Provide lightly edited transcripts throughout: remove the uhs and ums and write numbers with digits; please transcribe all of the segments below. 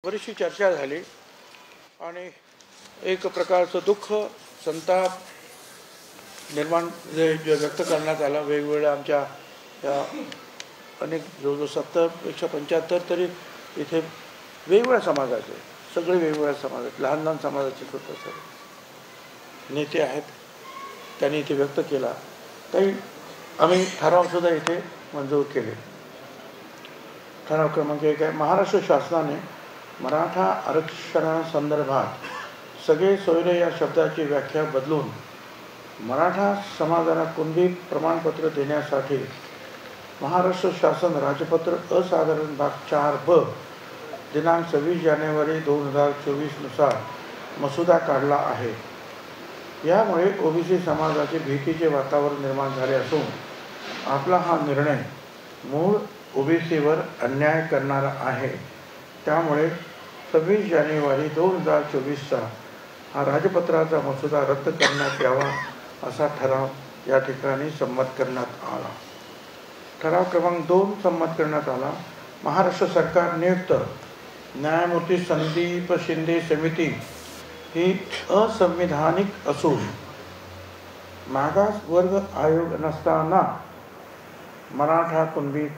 बरीचशी चर्चा झाली आणि एक प्रकारचं दुःख संताप निर्माण व्यक्त करण्यात आला. वेगवेगळ्या आमच्या या अनेक जवळजवळ 70पेक्षा 75 तरी इथे वेगवेगळ्या समाजाचे, सगळे वेगवेगळ्या समाजाचे, लहान लहान समाजाचे सुद्धा सर्व नेते आहेत, त्यांनी इथे व्यक्त केला. काही आम्ही ठरावसुद्धा इथे मंजूर केले. ठराव क्रमांक 1 आहे, महाराष्ट्र शासनाने मराठा आरक्षणासंदर्भात सगळे सोयरे या शब्दाची व्याख्या बदलून मराठा समाजाला कुणबी प्रमाणपत्र देण्यासाठी महाराष्ट्र शासन राजपत्र असाधारण भाग 4ब दिनांक 26 जानेवारी 2024 नुसार मसुदा काढला आहे. यामुळे ओबीसी समाजाचे भीतीचे वातावरण निर्माण झाले असून आपला हा निर्णय मूळ ओबीसीवर अन्याय करणारा आहे. त्यामुळे 26 जानेवारी 2024चा हा राजपत्राचा मसुदा रद्द करण्यात यावा असा ठराव या ठिकाणी संमत करण्यात आला. ठराव क्रमांक 2 संमत करण्यात आला. महाराष्ट्र सरकार नियुक्त न्यायमूर्ती संदीप शिंदे समिती ही असंविधानिक असून मागास वर्ग आयोग नसताना मराठा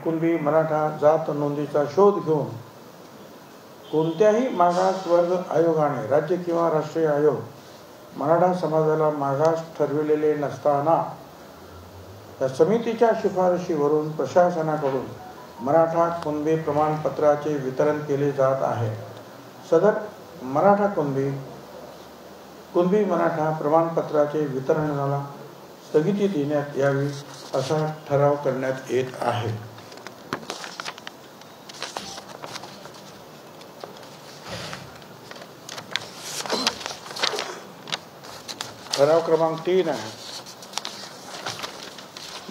कुणबी मराठा जात नोंदीचा शोध घेऊन कोणत्याही मागास वर्ग आयोगाने राज्य किंवा राष्ट्रीय आयोग मराठा समाजाला मागास ठरविलेले नसताना या समितीच्या शिफारशीवरून प्रशासनाकडून मराठा कुणबी प्रमाणपत्राचे वितरण केले जात आहे. सदर मराठा कुणबी मराठा प्रमाणपत्राचे वितरणाला स्थगिती देण्यात यावी असा ठराव करण्यात येत आहे. ठराव क्रमांक 3 आहे,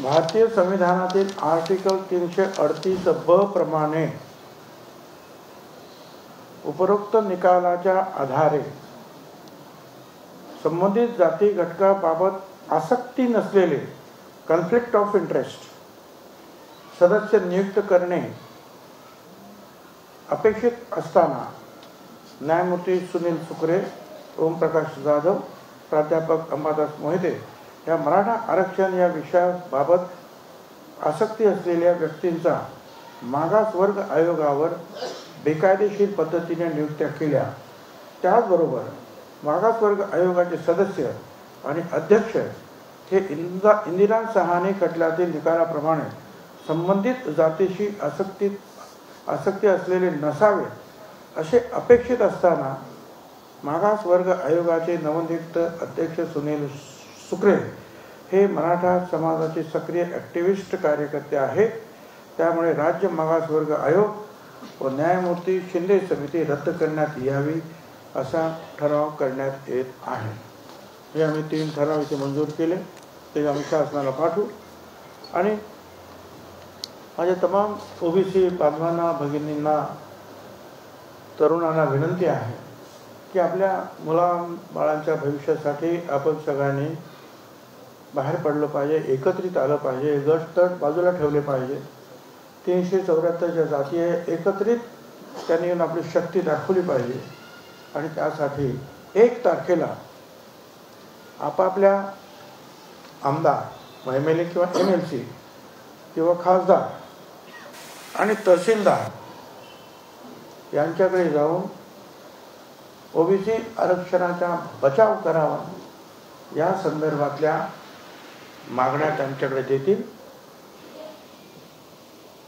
भारतीय संविधानातील आर्टिकल 338ब प्रमाणे उपरोक्त निकालाच्या आधारे संबंधित जाती घटकाबाबत आसक्ती नसलेले कॉन्फ्लिक्ट ऑफ इंटरेस्ट सदस्य नियुक्त करणे अपेक्षित असताना न्यायमूर्ती सुनील सुकरे, ओमप्रकाश जाधव, प्राध्यापक अंबादास मोहिते या मराठा आरक्षण या विषयाबाबत आसक्ती असलेल्या व्यक्तींचा मागास वर्ग आयोगावर बेकायदेशीर पद्धतीने नियुक्त्या केल्या. त्याचबरोबर मागास वर्ग आयोगाचे सदस्य आणि अध्यक्ष हे इंदिरा सहानी खटल्यातील निकालाप्रमाणे संबंधित जातीशी आसक्ती असलेले नसावे असे अपेक्षित असताना मागास वर्ग आयोगाचे नवनियुक्त अध्यक्ष सुनील सुकरे हे मराठा समाजाचे सक्रिय ॲक्टिव्हिस्ट कार्यकर्ते आहेत. त्यामुळे राज्य मागास वर्ग आयोग व न्यायमूर्ती शिंदे समिती रद्द करण्यात यावी असा ठराव करण्यात येत आहे. हे आम्ही 3 ठराव इथे मंजूर केले, ते आम्ही शासनाला पाठवू. आणि माझ्या तमाम ओबीसी बांधवांना, भगिनींना, तरुणांना विनंती आहे की आपल्या मुलाबाळांच्या भविष्यासाठी आपण सगळ्यांनी बाहेर पडलं पाहिजे, एकत्रित आलं पाहिजे, गट बाजूला ठेवले पाहिजे. 374 ज्या जाती आहे एकत्रित त्यांनी येऊन आपली शक्ती दाखवली पाहिजे. आणि त्यासाठी 1 तारखेला आपापल्या आमदार, MLA किंवा MLC किंवा खासदार आणि तहसीलदार यांच्याकडे जाऊन ओबीसी आरक्षणाचा बचाव करावा या संदर्भातल्या मागण्या त्यांच्याकडे देतील.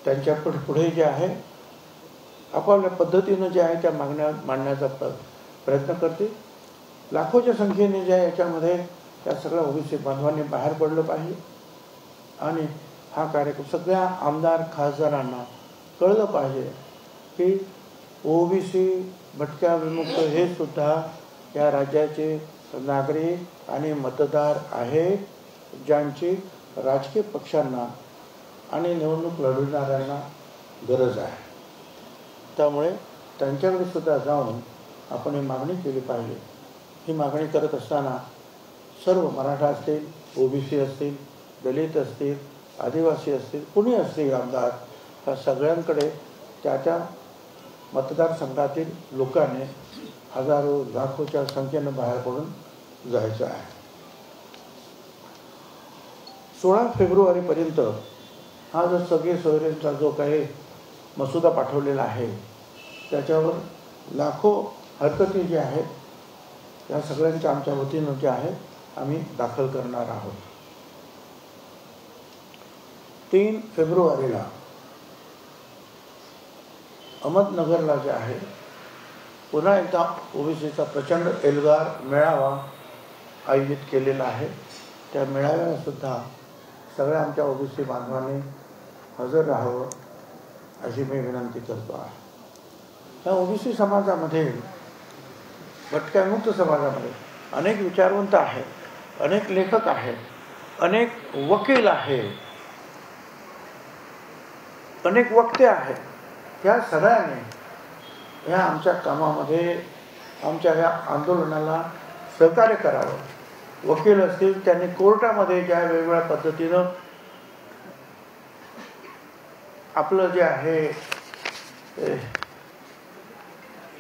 त्यांच्या पुढे जे आहे आपापल्या पद्धतीनं जे आहे त्या मागण्या मांडण्याचा प्रयत्न करतील. लाखोच्या संख्येने जे आहे याच्यामध्ये त्या सगळ्या ओबीसी बांधवांनी बाहेर पडलं पाहिजे. आणि हा कार्यक्रम सगळ्या आमदार खासदारांना कळलं पाहिजे की ओबीसी भटक्या विमुक्त हे सुद्धा या राज्याचे नागरिक आणि मतदार आहेत, ज्यांची राजकीय पक्षांना आणि निवडणूक लढवणाऱ्यांना गरज आहे. त्यामुळे त्यांच्याकडे सुद्धा जाऊन आपण ही मागणी केली पाहिजे. ही मागणी करत असताना सर्व मराठा असतील, ओबीसी असतील, दलित असतील, आदिवासी असतील, कुणी असतील आमदार, या सगळ्यांकडे त्या मतदारसंघातील लोकांनी हजारो लाखोच्या संख्येनं बाहेर पडून जायचं आहे. 16 फेब्रुवारीपर्यंत हा जो सगळे सोयरेंचा जो काही मसुदा पाठवलेला आहे त्याच्यावर लाखो हरकती जे आहेत त्या सगळ्यांच्या आमच्या वतीनं जे आहे आम्ही दाखल करणार आहोत. 3 फेब्रुवारीला अहमदनगरला जे आहे पुन्हा एकदा ओबीसीचा प्रचंड एल्गार मेळावा आयोजित केलेला आहे. त्या मेळाव्याला सुद्धा सगळ्या आमच्या ओबीसी बांधवांनी हजर राहावं अशी मी विनंती करतो आहे. या ओबीसी समाजामध्ये, भटक्यामुक्त समाजामध्ये अनेक विचारवंत आहेत, अनेक लेखक आहेत, अनेक वकील आहेत, अनेक वक्ते आहेत. या सगळ्यांनी ह्या आमच्या कामामध्ये, आमच्या ह्या आंदोलनाला सहकार्य करावं. वकील असतील त्यांनी कोर्टामध्ये ज्या वेगवेगळ्या पद्धतीनं आपलं जे आहे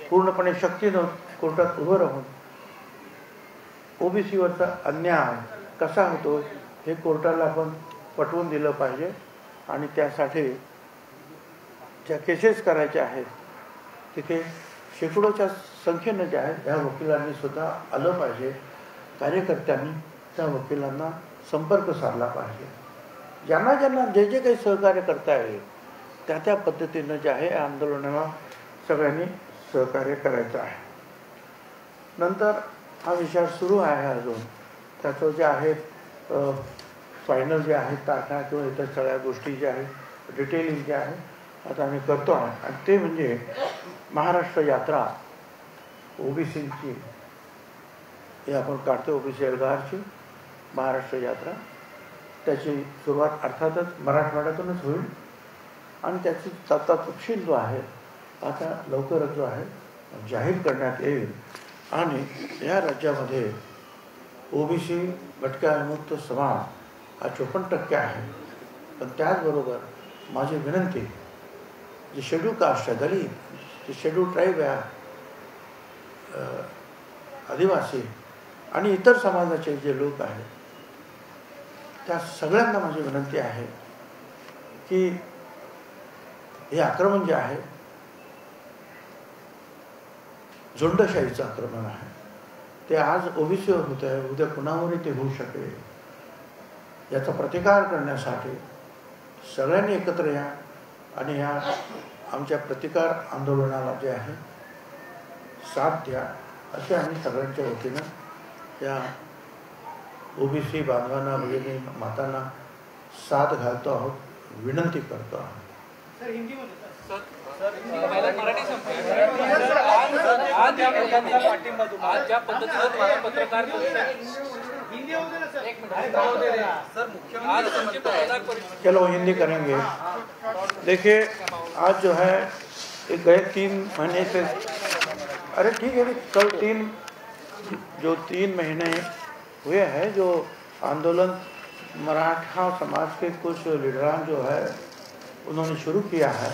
पूर्णपणे शक्तीनं कोर्टात उभं राहून ओबीसीवरचा अन्याय कसा होतो हे कोर्टाला आपण पटवून दिलं पाहिजे. आणि त्यासाठी ज्या केसेस करायच्या आहेत तिथे शेकडोच्या संख्येनं जे आहेत या वकिलांनी सुद्धा आलं पाहिजे. कार्यकर्त्यांनी त्या वकिलांना संपर्क साधला पाहिजे. ज्यांना ज्यांना जे जे काही सहकार्य करता येईल त्या त्या पद्धतीनं जे आहे आंदोलनाला सगळ्यांनी सहकार्य करायचं आहे. नंतर हा विचार सुरू आहे अजून, त्याचं जे आहे फायनल जे आहे तारखा किंवा इतर सगळ्या गोष्टी ज्या आहेत डिटेलिंग जे आहे आता आम्ही करतो आहे. आणि ते म्हणजे महाराष्ट्र यात्रा ओबीसीची हे आपण काढतो, ओबीसी एल्गारची महाराष्ट्र यात्रा. त्याची सुरुवात अर्थातच मराठवाड्यातूनच होईल आणि त्याची तपशील जो आहे आता लवकरच जो आहे जाहीर करण्यात येईल. आणि या राज्यामध्ये ओबीसी भटक्यामुक्त समाज हा 54% आहे. पण त्याचबरोबर माझी विनंती, जे शेड्यूल कास्ट आहे, दलित, जे शेड्यूल ट्राईब आहे, आदिवासी आणि इतर समाजाचे जे लोक आहेत त्या सगळ्यांना माझी विनंती आहे की हे आक्रमण जे आहे झुंडशाहीचं आक्रमण आहे. ते आज ओबीसीवर होत आहे, उद्या कुणावरही ते होऊ शकेल. याचा प्रतिकार करण्यासाठी सगळ्यांनी एकत्र या आणि ह्या आमच्या प्रतिकार आंदोलनाला जे आहे साथ द्या असे आम्ही सगळ्यांच्या वतीनं त्या ओबीसी बांधवांना, भगिनी मातांना साथ घालतो आहोत, विनंती करतो आहोत. चलो हिंदी करेंगे. देखिए आज जो है गए 3 महीने से, अरे ठीक है, कल 3 महीने हुए हैं जो आंदोलन मराठा समाज के कुछ लीडरान जो है उन्होंने शुरू किया है.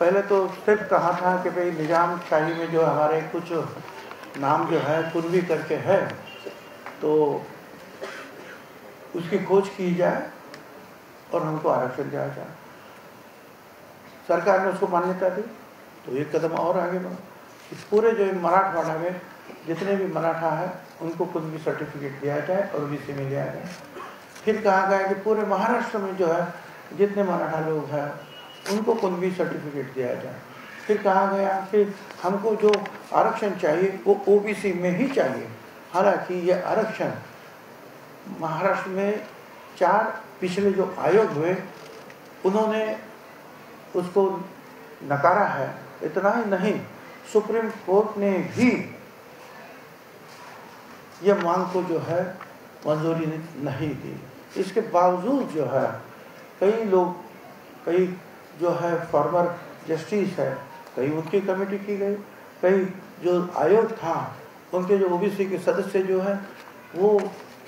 पहले तो सिर्फ कहा था कि भाई निजाम शाही में जो हमारे कुछ नाम जो है पूर्वी करके है तो उसकी खोज की जाए और हमको आरक्षण दिया जाए. सरकार ने उसको मान्यता दी तो एक कदम और आगे बढ़ा. इस पूरे जो मराठवाड़ा में जितने भी मराठा है उनको कुछ भी सर्टिफिकेट दिया जाए और ओबीसी में लिया जाए. फिर कहा गया कि पूरे महाराष्ट्र में जो है जितने मराठा लोग हैं उनको कुछ भी सर्टिफिकेट दिया जाए. फिर कहा गया कि हमको जो आरक्षण चाहिए वो ओबीसी में ही चाहिए. हालांकि ये आरक्षण महाराष्ट्र में 4 पिछले जो आयोग हुए उन्होंने उसको नकारा है. इतना ही नहीं, सुप्रीम कोर्ट ने भी यह मांग को जो है मंजूरी नहीं दी. इसके बावजूद जो है कई लोग, कई जो है फॉर्मर जस्टिस है, कई उनकी कमेटी की गई, कई जो आयोग था उनके जो ओबीसी के सदस्य जो है वो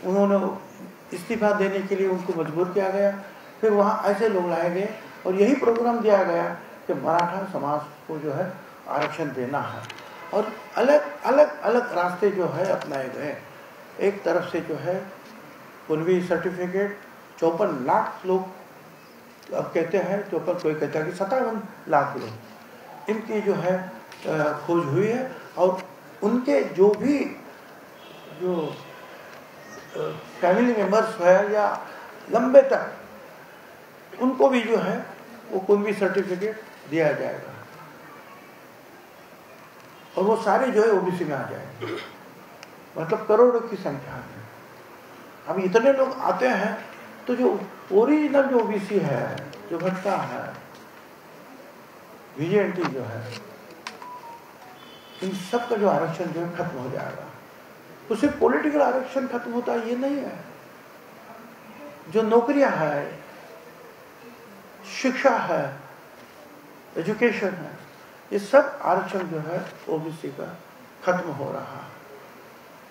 उन्होंने इस्तीफा देने के लिए उनको मजबूर किया गया. फिर वहाँ ऐसे लोग लाए गए और यही प्रोग्राम दिया गया कि मराठा समाज को जो है आरक्षण देना है। और अलग अलग अलग रास्ते जो है अपनाए गए। एक तरफ से जो है कुनबी सर्टिफिकेट 54 लाख लोग अब कहते हैं, 54 कोई कहता है कि 57 लाख लोग, इनकी जो है खोज हुई है। और उनके जो भी जो फैमिली मेंबर्स है या लंबे तक, उनको भी जो है वो कुनबी सर्टिफिकेट दिया जाएगा और वो सारे जो है ओबीसी में आ जाएंगे। मतलब करोड़ों की संख्या में अब इतने लोग आते हैं, तो जो ओरिजिनल जो ओबीसी है, जो भटका है, विजेएनटी जो है, इन सब का जो आरक्षण जो है खत्म हो जाएगा। तो सिर्फ पॉलिटिकल आरक्षण खत्म होता है ये नहीं है, जो नौकरियां है, शिक्षा है, एजुकेशन है, ये सब आरक्षण जो है ओबीसी का खत्म हो रहा है।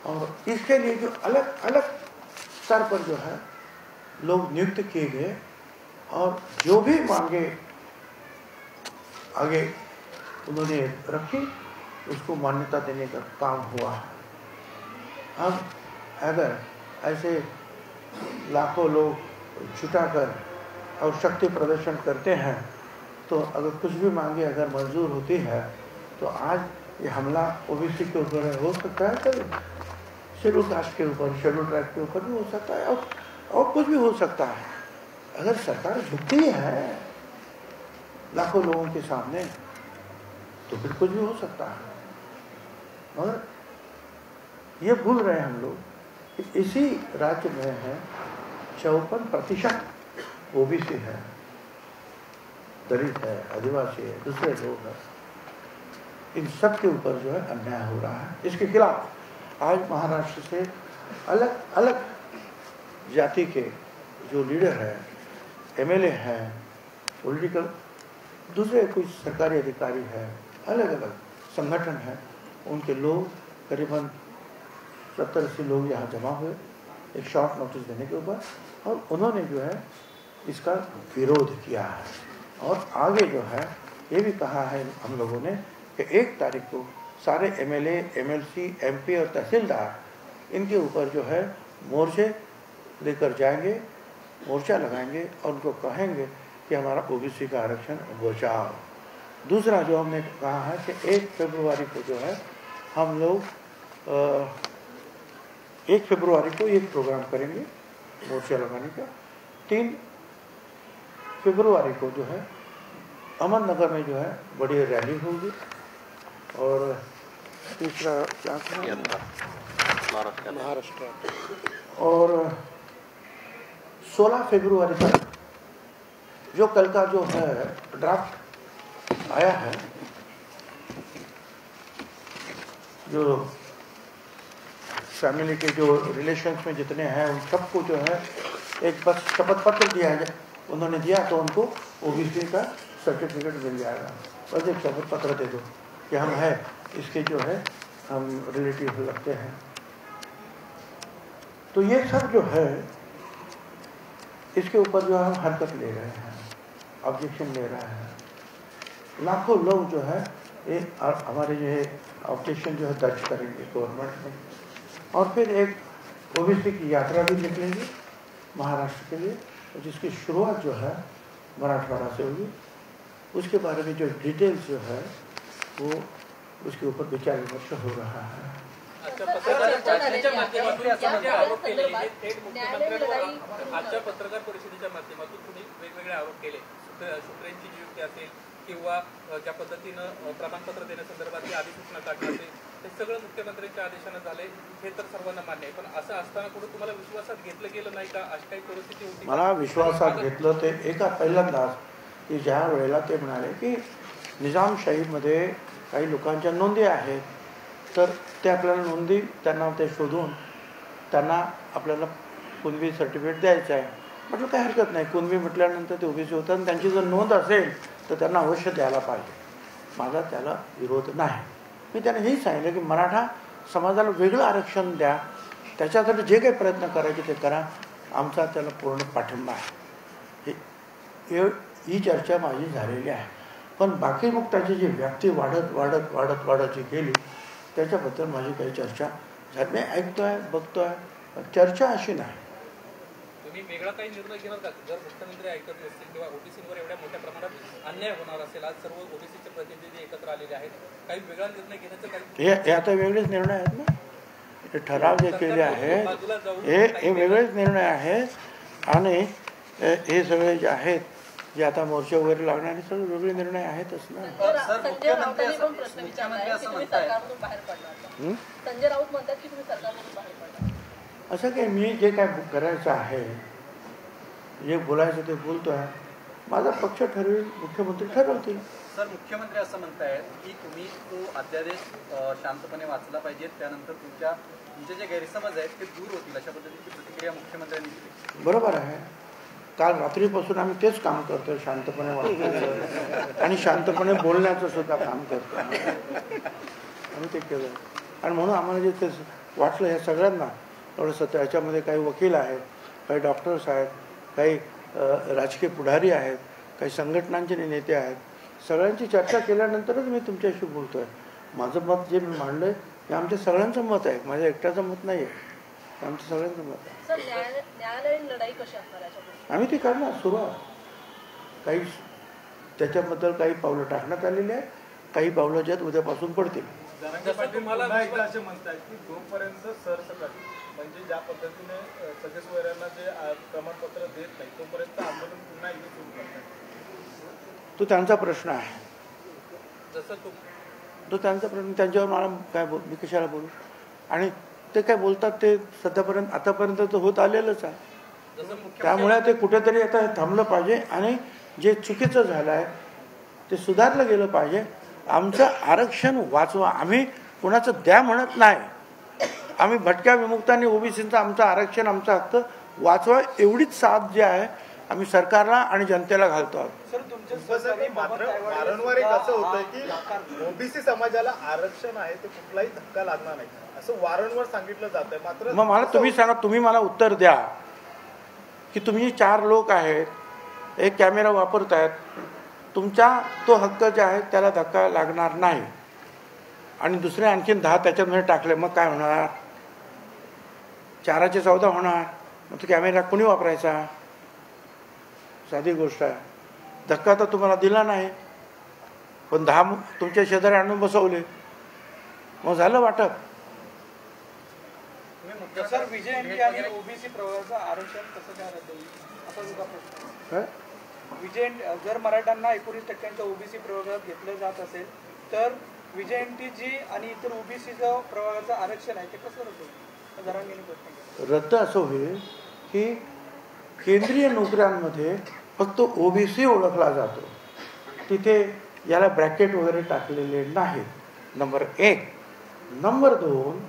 और इसके लिए जो अलग अलग स्तर पर जो है लोग नियुक्त किए गए और जो भी मांगे आगे उन्होंने रखी, उसको मान्यता देने का काम हुआ है। अब अगर ऐसे लाखों लोग जुटाकर और शक्ति प्रदर्शन करते हैं, तो अगर कुछ भी मांगे अगर मंजूर होती है, तो आज ये हमला ओबीसी के ऊपर हो सकता है, कभी शेड्यूल कास्ट के ऊपर, शेड्यूल ट्राइब के ऊपर भी हो सकता है, और कुछ भी हो सकता है। अगर सरकार झुकती है लाखों लोगों के सामने, तो फिर कुछ भी हो सकता है। और ये भूल रहे हम लोग कि इसी राज्य में है 54% ओबीसी है, दलित है, आदिवासी है, दूसरे लोग हैं। इन सब के ऊपर जो है अन्याय हो रहा है। इसके खिलाफ आज महाराष्ट्र से अलग अलग जाति के जो लीडर हैं, एमएलए हैं, पॉलिटिकल दूसरे कुछ सरकारी अधिकारी हैं, अलग अलग संगठन हैं, उनके लोग करीबन 70-80 लोग यहाँ जमा हुए एक शॉर्ट नोटिस देने के ऊपर, और उन्होंने जो है इसका विरोध किया है। और आगे जो है ये भी कहा है हम लोगों ने कि 1 तारीख को सारे एमएलए, एमएलसी, एमपी और तहसीलदार इनके ऊपर जो है मोर्चे लेकर जाएंगे, मोर्चा लगाएंगे और उनको कहेंगे कि हमारा ओबीसी का आरक्षण बचाओ। दूसरा जो हमने कहा है कि 1 फरवरी को जो है हम लोग 1 फरवरी को एक प्रोग्राम करेंगे मोर्चा लगाने का। 3 फरवरी को जो है अमन नगर में जो है बड़ी रैली होगी। और तीसरा क्या महाराष्ट्र। और 16 फरवरी तक जो कल का जो है ड्राफ्ट आया है, जो फैमिली के जो रिलेशंस में जितने हैं उन सबको जो है एक बस शपथ पत्र दिया है, उन्होंने दिया, तो उनको ओबीसी का सर्टिफिकेट मिल जाएगा। बस एक शपथ पत्र दे दो कि हम है इसके जो है हम रिलेटिव लगते हैं। तो ये सब जो है इसके ऊपर जो हम हरकत ले रहे हैं, ऑब्जेक्शन ले रहे हैं। लाखों लोग जो है ये हमारे जो है ऑब्जेक्शन जो है दर्ज करेंगे गवर्नमेंट में। और फिर एक ओबीसी की यात्रा भी निकलेगी महाराष्ट्र के लिए, जिसकी शुरुआत जो है मराठवाड़ा से होगी। उसके बारे में जो डिटेल्स जो है वो उसके ऊपर विचार विमर्श हो रहा है। आजच्या पत्रकार परिषदेच्या माध्यमातून तुम्ही वेगवेगळे आरोप केले, शुक्रेंची नियुक्ती असेल किंवा ज्या पद्धतीनं प्रमाणपत्र देण्यासंदर्भातली अधिसूचना काढणं असेल, हे सगळं मुख्यमंत्र्यांच्या आदेशानं झाले, हे तर सर्वांना मान्य आहे। पण असं असताना कुठं तुम्हाला विश्वासात घेतलं गेलं नाही का? अशी काही परिस्थिती होती? मला विश्वासात घेतलं ते एका पहिल्यांदाच की ज्या वेळेला ते म्हणाले की निजामशाहीमध्ये काही लोकांच्या नोंदी आहेत, तर ते आपल्याला नोंदी त्यांना ते शोधून त्यांना आपल्याला कुणबी सर्टिफिकेट द्यायचं आहे। म्हटलं काही हरकत नाही, कुणबी म्हटल्यानंतर ते ओबीसी होतात आणि त्यांची जर नोंद असेल तर त्यांना अवश्य द्यायला पाहिजे, माझा त्याला विरोध नाही। मी त्यांना हेही सांगितलं की मराठा समाजाला वेगळं आरक्षण द्या, त्याच्यासाठी जे काही प्रयत्न करायचे ते करा, आमचा त्याला पूर्ण पाठिंबा आहे। ही चर्चा माझी झालेली आहे। पण बाकी मग त्याची जी व्याप्ती वाढत जी गेली त्याच्याबद्दल माझी काही चर्चा झाली नाही. ऐकतोय, बघतोय, चर्चा अशी नाही. तुम्ही वेगळा काही निर्णय घेणार का जर मुख्यमंत्री ऐकत नसतील किंवा ओबीसीवर एवढ्या मोठ्या प्रमाणात अन्याय होणार असेल? आज सर्व ओबीसीचे प्रतिनिधी एकत्र आलेले आहेत, काही वेगळा निर्णय घेण्याचं काही हे आता वेगळेच निर्णय आहेत ना. हे ठराव जे केले आहेत हे वेगळेच निर्णय आहेत आणि हे सगळे जे आहेत जे आता मोर्चे वगैरे लागणारे सगळे वेगळे निर्णय आहेतच ना. संजय राऊतांनी पण प्रश्न विचारला की तुम्ही सरकारमधून बाहेर पडणार. संजय राऊत म्हणतात की तुम्ही सरकारमधून बाहेर पडणार. असं काही मी जे काय करायचं आहे, जे बोलायचं ते बोलतोय. माझा पक्ष ठरवेल, मुख्यमंत्री ठरवतील. सर, मुख्यमंत्री असं म्हणतायत की तुम्ही तो अध्यादेश शांतपणे वाचला पाहिजे, त्यानंतर तुमचे जे गैरसमज आहेत ते दूर होतील अशा पद्धतीची प्रतिक्रिया मुख्यमंत्र्यांनी दिली. बरोबर आहे. काल रात्रीपासून आम्ही तेच काम करतोय, शांतपणे वाचण्याचं आणि शांतपणे बोलण्याचं सुद्धा काम करतो. आम्ही ते केलं आणि म्हणून आम्हाला जे ते वाटलं ह्या सगळ्यांना थोडंसं त्याच्यामध्ये काही वकील आहेत, काही डॉक्टर्स आहेत, काही राजकीय पुढारी आहेत, काही संघटनांचे नेते आहेत. सगळ्यांची चर्चा केल्यानंतरच मी तुमच्याशी बोलतोय. माझं मत जे मी मांडलंय ते आमच्या सगळ्यांचं मत आहे, माझ्या एकट्याचं मत नाही आहे, आमचं सगळ्यांचं मत आहे. सर, न्यायालयीन लढाई कशी असणार याच्यापुढे? आम्ही ती करणार सुरुवात. काही त्याच्याबद्दल काही पावलं टाकण्यात आलेली आहे, काही पावलं ज्यात उद्यापासून पडतील. तुम्हाला असे म्हणतात की जोपर्यंत सरसकट म्हणजे ज्या पद्धतीने सदस्यवऱ्यांना जे प्रमाणपत्र देत नाही तोपर्यंत आंदोलन पुन्हा एकदा सुरू करतात. तो त्यांचा प्रश्न आहे. जसं तो त्यांचा प्रश्न, त्यांच्यावर मला काय मी कशाला बोलू. आणि ते काय बोलतात ते सध्यापर्यंत आतापर्यंत तर होत आलेलंच आहे. त्यामुळे ते कुठेतरी आता थांबलं पाहिजे आणि जे चुकीचं झालं आहे ते सुधारलं गेलं पाहिजे. आमचं आरक्षण वाचवा. आम्ही कुणाचं द्या म्हणत नाही. आम्ही भटक्या विमुक्तांनी ओबीसीचं आमचं आरक्षण, आमचा हक्क वाचवा एवढीच साथ जी आहे आम्ही सरकारला आणि जनतेला घालतो आहोत. सर, तुमच्या मात्र वारंवार एक असं होतं की ओबीसी समाजाला आरक्षण आहे ते कुठलाही धक्का लागणार नाही असं वारंवार सांगितलं जात आहे. मात्र मग मला तुम्ही सांगा, तुम्ही मला उत्तर द्या की तुम्ही 4 लोक आहेत, एक कॅमेरा वापरतायत, तुमचा तो हक्क जे आहे त्याला धक्का लागणार नाही आणि दुसरे आणखीन 10 त्याच्यामध्ये टाकले, मग काय होणार? 4चे 14 होणार. मग तो कॅमेरा कोणी वापरायचा? साधी गोष्ट आहे. धक्का तर तुम्हाला दिला नाही, पण 10 तुमच्या शेजारी आणून बसवले, मग झालं वाटप. सर, विजय आणि ओबीसी प्रवर्गाचं आरक्षण कसं काय रद्द होईल असा सुद्धा प्रश्न आहे. विजय जर मराठ्यांना 19% ओबीसी प्रवर्गात घेतलं जात असेल तर विजयंती जी आणि इतर ओबीसीचं प्रवर्गाचं आरक्षण आहे ते कसं रद्द होईल? जरांगीने प्रश्न रद्द असं होईल की केंद्रीय नोकऱ्यांमध्ये फक्त ओबीसी ओळखला जातो, तिथे याला ब्रॅकेट वगैरे टाकलेले नाहीत. नंबर 1. नंबर 2,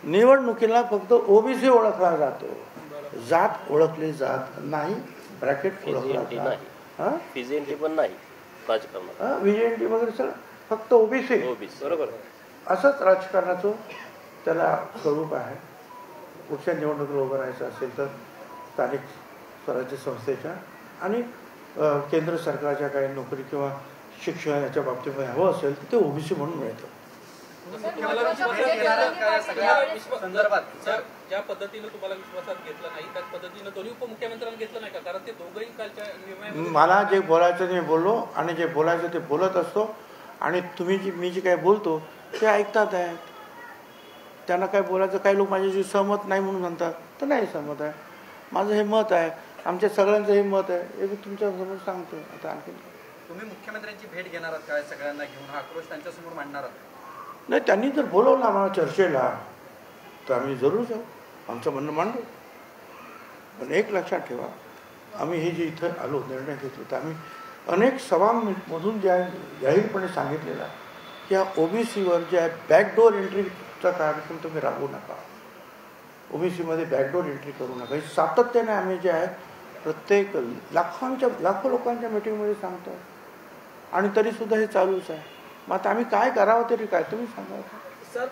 निवडणुकीला फक्त ओबीसी ओळखला जातो, जात ओळखली जात नाही, ब्रॅकेट ओळखला जात विजयंती पण नाही राजकारणात. विजयंती वगैरे सगळं फक्त ओबीसी. बरोबर. असंच राजकारणाचं त्याला स्वरूप आहे. कुठच्या निवडणुकीला उभं राहायचं असेल तर स्थानिक स्वराज्य संस्थेच्या आणि केंद्र सरकारच्या काही नोकरी किंवा शिक्षण याच्या बाबतीमध्ये हवं असेल तर ते ओबीसी म्हणून मिळतं. संदर्भात सर, ज्या पद्धतीनं तुम्हाला विश्वासात घेतलं नाही त्याच पद्धतीनं दोन्ही उपमुख्यमंत्र्यांना घेतलं नाही का? कारण ते दोघंही कालच्या निर्णयामध्ये मला जे बोलायचं ते मी बोललो आणि जे बोलायचं ते बोलत असतो आणि तुम्ही मी जे काही बोलतो ते ऐकतात आहेत. त्यांना काय बोलायचं, काही लोक माझ्याशी सहमत नाही म्हणून म्हणतात, तर नाही सहमत आहे. माझं हे मत आहे, आमच्या सगळ्यांचं हे मत आहे, हे मी तुमच्यासमोर सांगतो. आता आणखी तुम्ही मुख्यमंत्र्यांची भेट घेणार आहात काय? सगळ्यांना घेऊन हा आक्रोश त्यांच्यासमोर मांडणार आहात? नाही, त्यांनी जर बोलवलं आम्हाला चर्चेला तर आम्ही जरूर जाऊ, आमचं म्हणणं मांडू. पण एक लक्षात ठेवा, आम्ही हे जे इथं आलो निर्णय घेतलो तर आम्ही अनेक सभांमधून जाहीरपणे सांगितलेलं आहे की या ओबीसीवर जे आहे बॅकडोर एंट्रीचा कार्यक्रम तुम्ही राबवू नका, ओबीसीमध्ये बॅकडोर एंट्री करू नका. हे सातत्याने आम्ही जे आहे प्रत्येक लाखो लोकांच्या मीटिंगमध्ये सांगतो आणि तरीसुद्धा हे चालूच आहे. मग आता आम्ही काय करावं तरी काय तुम्ही सांगा. सर,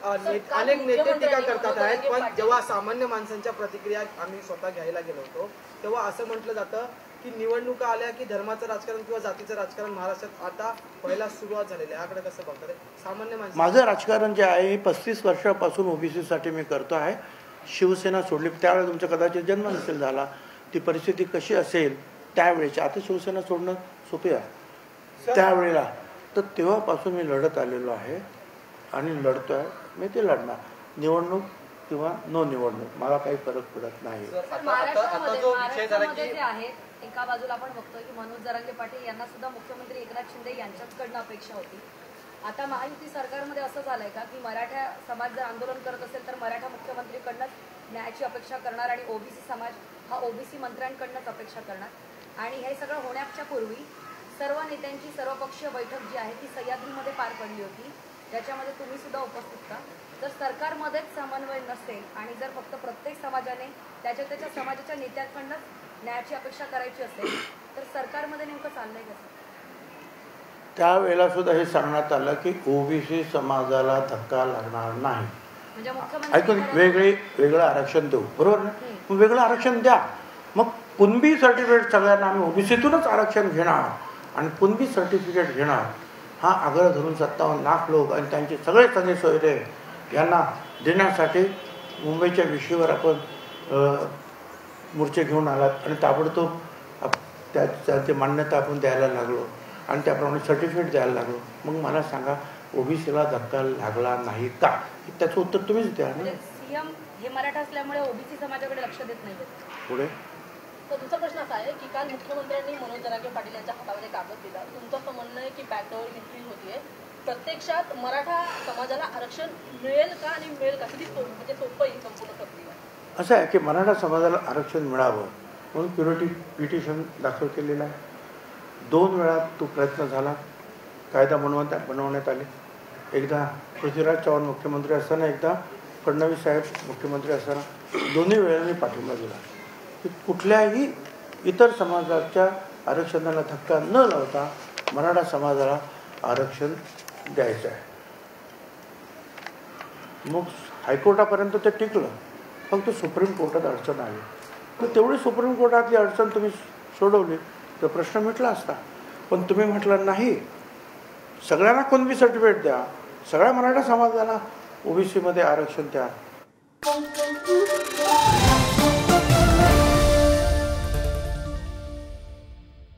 अनेक नेते टीका करतात आहेत, पण जेव्हा सामान्य माणसांच्या प्रतिक्रिया आम्ही स्वतः घ्यायला गेलो होतो तेव्हा असं म्हटलं जातं की निवडणुका आल्या की धर्माचं राजकारण किंवा जातीचं राजकारण महाराष्ट्रात आता पहिला सुरुवात झालेली आहे, याकडे कसं बघतात सामान्य माणसं? माझं राजकारण जे आहे हे 35 वर्षापासून ओबीसीसाठी मी करतो आहे. शिवसेना सोडली त्यावेळेला तुमचा कदाचित जन्म नसेल झाला, ती परिस्थिती कशी असेल त्यावेळेची. आता शिवसेना सोडणं सोपी आहे त्यावेळेला, तर तेव्हापासून मी लढत आलेलो आहे आणि लढतो आहे. मी ते लढणार, निवडणूक किंवा नो निवडणूक मला काही फरक पडत नाही. महाराष्ट्रामध्ये जे आहे एका बाजूला आपण बघतोय की मनोज जरांगे पाटील यांना सुद्धा मुख्यमंत्री एकनाथ शिंदे यांच्याकडनं अपेक्षा होती. आता महायुती सरकारमध्ये असं झालंय का की मराठा समाज जर आंदोलन करत असेल तर मराठा मुख्यमंत्रीकडनंच न्यायाची अपेक्षा करणार आणि ओबीसी समाज हा ओबीसी मंत्र्यांकडनंच अपेक्षा करणार. आणि हे सगळं होण्याच्या पूर्वी सर्व नेत्यांची सर्वपक्षीय बैठक जी आहे ती सह्याद्रीमध्ये पार पडली होती, ज्याच्यामध्ये तुम्ही सुद्धा उपस्थित का. जर सरकारमध्येच समन्वय नसेल आणि जर फक्त प्रत्येक समाजाने त्याच्या समाजाच्या नेत्यांकडनंच न्यायाची अपेक्षा करायची असेल तर सरकारमध्ये नेमकं चाललंय कसं? त्यावेळेला सुद्धा हे सांगण्यात आलं की ओबीसी समाजाला धक्का लागणार नाही. म्हणजे ऐकून वेगळं आरक्षण देऊ, बरोबर ना? मग वेगळं आरक्षण द्या. मग कुणबी सर्टिफिकेट सगळ्यांना आम्ही ओबीसीतूनच आरक्षण घेणार आणि कुणबी सर्टिफिकेट घेणार हा आग्रह धरून 57 लाख लोक आणि त्यांचे सगळे सगळे सोयरे यांना देण्यासाठी मुंबईच्या विषयावर आपण मोर्चे घेऊन आलात आणि ताबडतोब त्याची मान्यता आपण द्यायला लागलो आणि त्याप्रमाणे सर्टिफिकेट द्यायला लागलो. मग मला सांगा ओबीसीला धक्का लागला नाही का? त्याचं उत्तर तुम्हीच द्या ना. सीएम हे मराठा असल्यामुळे ओबीसी समाजाकडे लक्ष देत नाही. पुढे तर तुमचा प्रश्न असा आहे की काल मुख्यमंत्र्यांनी मनोज जरांगे पाटील यांच्या हातामध्ये कागद दिला. तुमचं असं म्हणणं आहे की बॅकडोर एंट्री होतीये. प्रत्यक्षात मराठा समाजाला आरक्षण मिळेल का आणि मिळेल का? किती म्हणजे सोपं येईल संपूर्ण प्रक्रिया? असं आहे की मराठा समाजाला आरक्षण मिळावं म्हणून प्युरिटी पिटिशन दाखल केलेलं आहे. 2 वेळा तो प्रयत्न झाला, कायदा बनवण्यात आले. एकदा पृथ्वीराज चव्हाण मुख्यमंत्री असताना, एकदा फडणवीस साहेब मुख्यमंत्री असताना, दोन्ही वेळांनी पाठिंबा दिला की कुठल्याही इतर समाजाच्या आरक्षणाला धक्का न लावता मराठा समाजाला आरक्षण द्यायचं आहे. मग हायकोर्टापर्यंत ते टिकलं, फक्त सुप्रीम कोर्टात अडचण आली. तर तेवढी सुप्रीम कोर्टातली अडचण तुम्ही सोडवली तर प्रश्न मिटला असता. पण तुम्ही म्हटलं नाही, सगळ्यांना कुणबी सर्टिफिकेट द्या, सगळ्या मराठा समाजाला ओबीसीमध्ये आरक्षण द्या.